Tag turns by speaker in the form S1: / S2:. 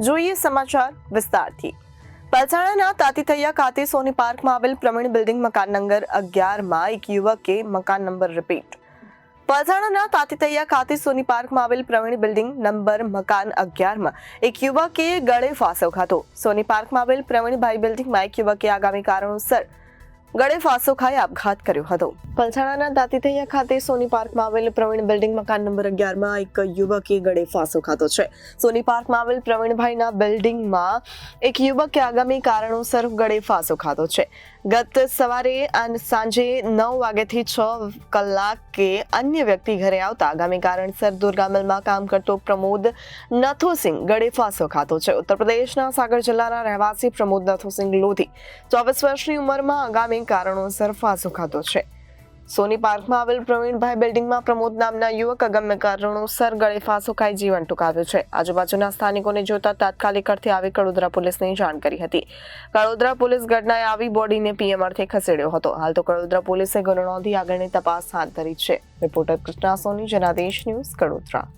S1: જોઈએ સમાચાર વિસ્તારથી। પલસાણાના તાતીથૈયા ખાતે સોની પાર્કમાં આવેલ પ્રવીણ બિલ્ડિંગ મકાન નંબર 11માં એક યુવકે મકાન નંબર રિપીટ। પલસાણાના તાતીથૈયા ખાતે સોની પાર્કમાં આવેલ પ્રવીણ બિલ્ડિંગ મકાન 11માં એક યુવકે ગળે ફાંસો ખાધો। સોની પાર્કમાં આવેલ પ્રવીણભાઈ બિલ્ડિંગમાં એક યુવકે આગામી કારણોસર ગળે ફાંસો ખાઈ આપઘાત કર્યો હતો। પલસાણાના તાતીથૈયા ખાતે સોની પાર્કમાં આવેલ પ્રવીણ બિલ્ડિંગ મકાન નંબર 11માં એક યુવકે ગળે ફાંસો ખાધો છે। સોની પાર્કમાં આવેલ પ્રવીણભાઈના બિલ્ડિંગમાં એક યુવકે આગામી કારણોસર ગળે ફાંસો ખાધો છે। ગત સવારે અને સાંજે 9 વાગ્યાથી 6 કલાકે અન્ય વ્યક્તિ ઘરે આવતા આગામી કારણસર દુર્ગામલમાં કામ કરતો પ્રમોદ નથુસિંહ ગળે ફાંસો ખાધો છે। ઉત્તર પ્રદેશના સાગર જિલ્લાના રહેવાસી પ્રમોદ નથુસિંહ લોધી 24 વર્ષની ઉંમરમાં આગામી કારણોસર ફાંસો ખાધો છે। સોની પાર્કમાં આવેલ પ્રવીણભાઈ બિલ્ડિંગમાં પ્રમોદ નામના યુવક અગમ્ય કારણોસર ગળે ફાંસો ખાઈ જીવન ટૂંકાવ્યું છે। આજુબાજુના સ્થાનિકોને જોતા તાત્કાલિક અર્થે આવી કડોદરા પોલીસને જાણ કરી હતી। કડોદરા પોલીસ ઘટનાએ આવી બોડીને પીએમ અર્થે ખસેડ્યો હતો। હાલ તો કડોદરા પોલીસે ગુનો નોંધી આગળની તપાસ હાથ ધરી છે। રિપોર્ટર કૃષ્ણા સોની, જનાદેશ ન્યૂઝ, કડોદરા।